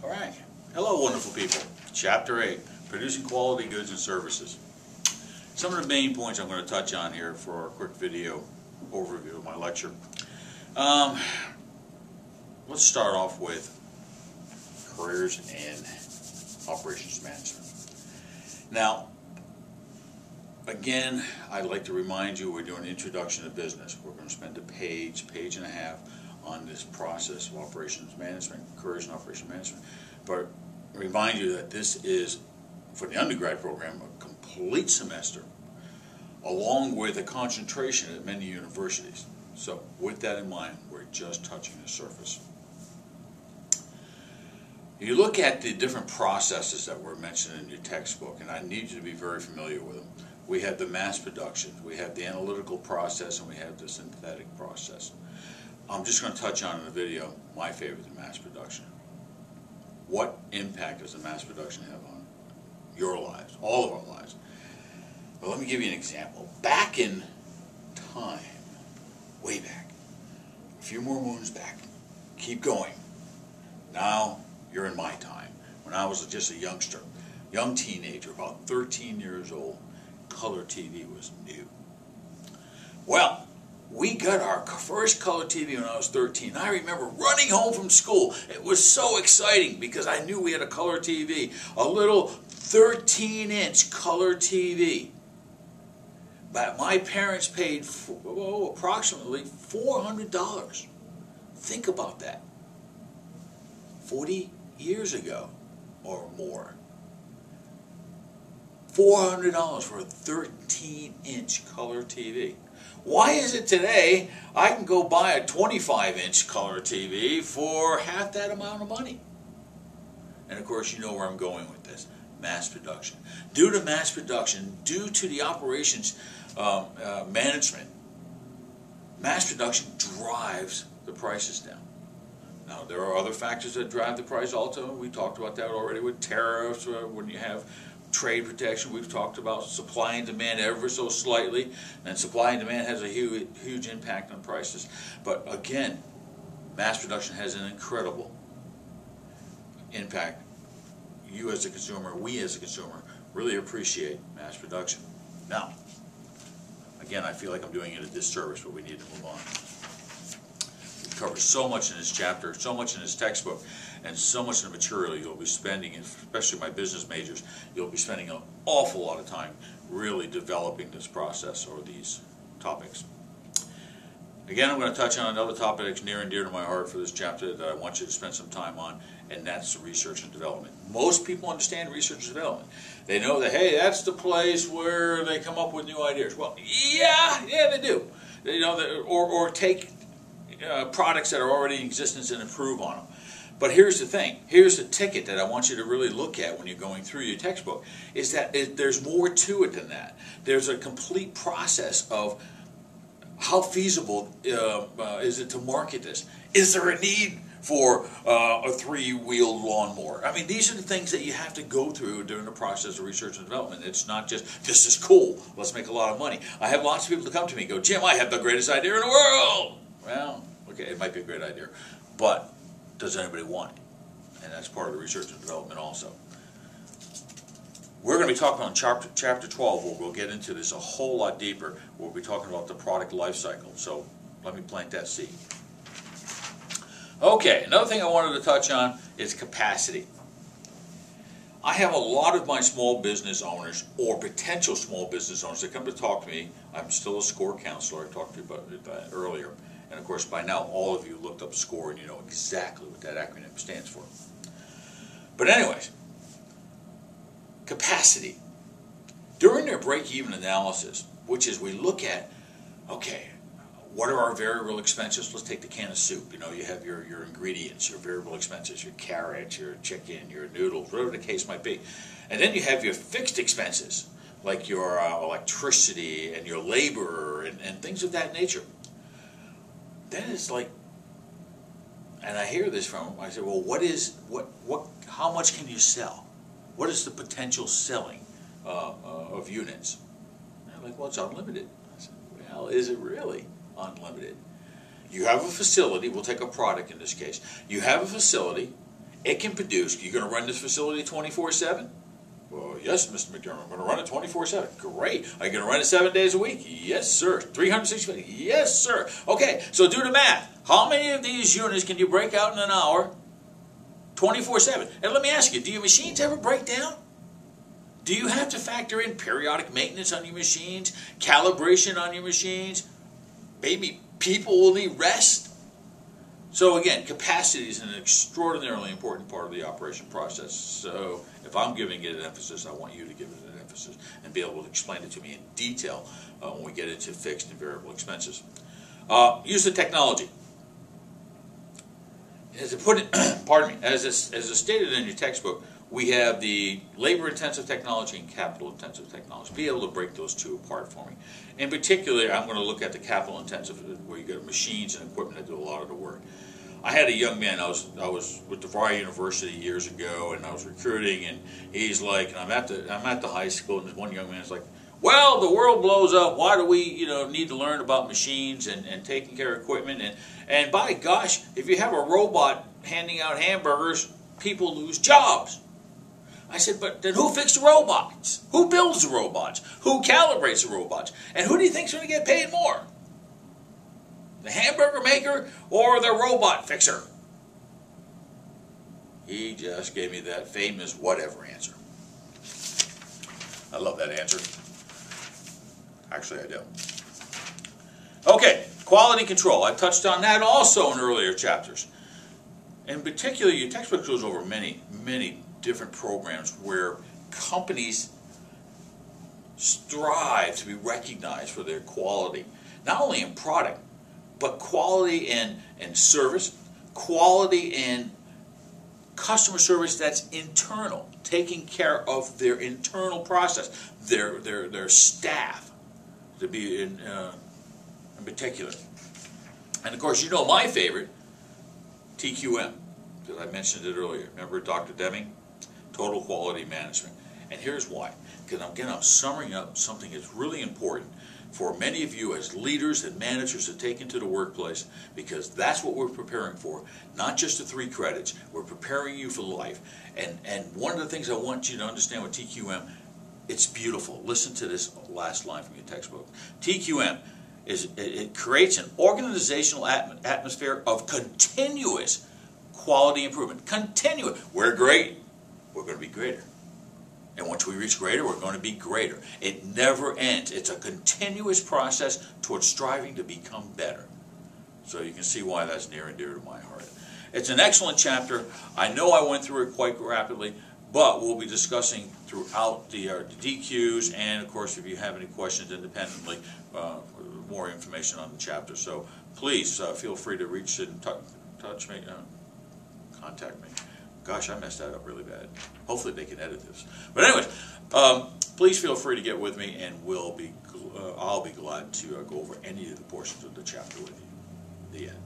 All right. Hello, wonderful people. Chapter 8, Producing Quality Goods and Services. Some of the main points I'm going to touch on here for our quick video overview of my lecture. Let's start off with careers and operations management. Now, again, I'd like to remind you we're doing an introduction to business. We're going to spend a page and a half on this process of operations management, careers and operations management. But remind you that this is, for the undergrad program, a complete semester, along with a concentration at many universities. So with that in mind, we're just touching the surface. You look at the different processes that were mentioned in your textbook, and I need you to be very familiar with them. We have the mass production, we have the analytical process, and we have the synthetic process. I'm just going to touch on in the video my favorite, the mass production. What impact does the mass production have on your lives, all of our lives? Well, let me give you an example. Back in time, way back, a few more moons back, keep going. Now you're in my time. When I was just a youngster, young teenager, about 13 years old, color TV was new. Well, we got our first color TV when I was 13. I remember running home from school. It was so exciting because I knew we had a color TV, a little 13-inch color TV. But my parents paid approximately $400. Think about that. 40 years ago or more. $400 for a 13-inch color TV. Why is it today I can go buy a 25-inch color TV for half that amount of money? And of course, you know where I'm going with this. Mass production. Due to mass production, due to the operations management, mass production drives the prices down. Now, there are other factors that drive the price also. We talked about that already with tariffs, when you have trade protection. We've talked about supply and demand ever so slightly, and supply and demand has a huge impact on prices. But again, mass production has an incredible impact. You as a consumer, we as a consumer, really appreciate mass production. Now, again, I feel like I'm doing it a disservice, but we need to move on. We've covered so much in this chapter, so much in this textbook, and so much of the material you'll be spending, especially my business majors, you'll be spending an awful lot of time really developing this process or these topics. Again, I'm going to touch on another topic that's near and dear to my heart for this chapter that I want you to spend some time on, and that's research and development. Most people understand research and development. They know that, hey, that's the place where they come up with new ideas. Well, yeah, they do. You know, or take products that are already in existence and improve on them. But here's the thing. Here's the ticket that I want you to really look at when you're going through your textbook, is that there's more to it than that. There's a complete process of how feasible is it to market this? Is there a need for a three-wheeled lawnmower? I mean, these are the things that you have to go through during the process of research and development. It's not just, this is cool, let's make a lot of money. I have lots of people to come to me and go, Jim, I have the greatest idea in the world. Well, okay, it might be a great idea, but does anybody want it? And that's part of the research and development also. We're going to be talking on chapter 12, where we'll get into this a whole lot deeper. We'll be talking about the product life cycle. So let me plant that seed. Okay, another thing I wanted to touch on is capacity. I have a lot of my small business owners or potential small business owners that come to talk to me. I'm still a SCORE counselor. I talked to you about that earlier. And of course, by now, all of you looked up SCORE and you know exactly what that acronym stands for. But anyways, capacity. During their break-even analysis, which is we look at, okay, what are our variable expenses? Let's take the can of soup. You know, you have your ingredients, your variable expenses, your carrots, your chicken, your noodles, whatever the case might be. And then you have your fixed expenses, like your electricity and your labor and things of that nature. Then it's like, and I hear this from them, I say, well, how much can you sell? What is the potential selling of units? And they're like, well, it's unlimited. I said, well, is it really unlimited? You have a facility, we'll take a product in this case. You have a facility, it can produce. You're going to run this facility 24/7? Well, yes, Mr. McDermott, I'm going to run it 24/7. Great. Are you going to run it 7 days a week? Yes, sir. 365? Yes, sir. Okay, so do the math. How many of these units can you break out in an hour 24/7? And let me ask you, do your machines ever break down? Do you have to factor in periodic maintenance on your machines, calibration on your machines? Maybe people will need rest. So again, capacity is an extraordinarily important part of the operation process. So if I'm giving it an emphasis, I want you to give it an emphasis and be able to explain it to me in detail when we get into fixed and variable expenses. Use the technology. As I put it, pardon me, as stated in your textbook, we have the labor-intensive technology and capital-intensive technology. Be able to break those two apart for me. In particular, I'm going to look at the capital-intensive, where you got machines and equipment that do a lot of the work. I had a young man, I was with DeVry University years ago, and I was recruiting, and he's like, and I'm at the high school, and this one young man's like, well, the world blows up. Why do we, need to learn about machines and taking care of equipment? And by gosh, if you have a robot handing out hamburgers, people lose jobs. I said, but then who fixes the robots? Who builds the robots? Who calibrates the robots? And who do you think's going to get paid more? The hamburger maker or the robot fixer? He just gave me that famous whatever answer. I love that answer. Actually, I don't. Okay, quality control. I touched on that also in earlier chapters. In particular, your textbook goes over many, many different programs where companies strive to be recognized for their quality, not only in product, but quality in service, quality in customer service that's internal, taking care of their internal process, their staff, to be in particular. And of course, my favorite, TQM, because I mentioned it earlier. Remember Dr. Deming? Total Quality Management. And here's why. Because again, I'm summing up something that's really important for many of you as leaders and managers to take into the workplace, because that's what we're preparing for. Not just the 3 credits. We're preparing you for life. And one of the things I want you to understand with TQM, it's beautiful. Listen to this last line from your textbook. TQM it creates an organizational atmosphere of continuous quality improvement. Continuous. We're great. We're going to be greater. And once we reach greater, we're going to be greater. It never ends. It's a continuous process towards striving to become better. So you can see why that's near and dear to my heart. It's an excellent chapter. I know I went through it quite rapidly, but we'll be discussing throughout the DQs, and of course, if you have any questions independently, more information on the chapter. So please feel free to reach and touch me, contact me. Gosh, I messed that up really bad. Hopefully they can edit this. But anyways, please feel free to get with me, and I'll be glad to go over any of the portions of the chapter with you. The end.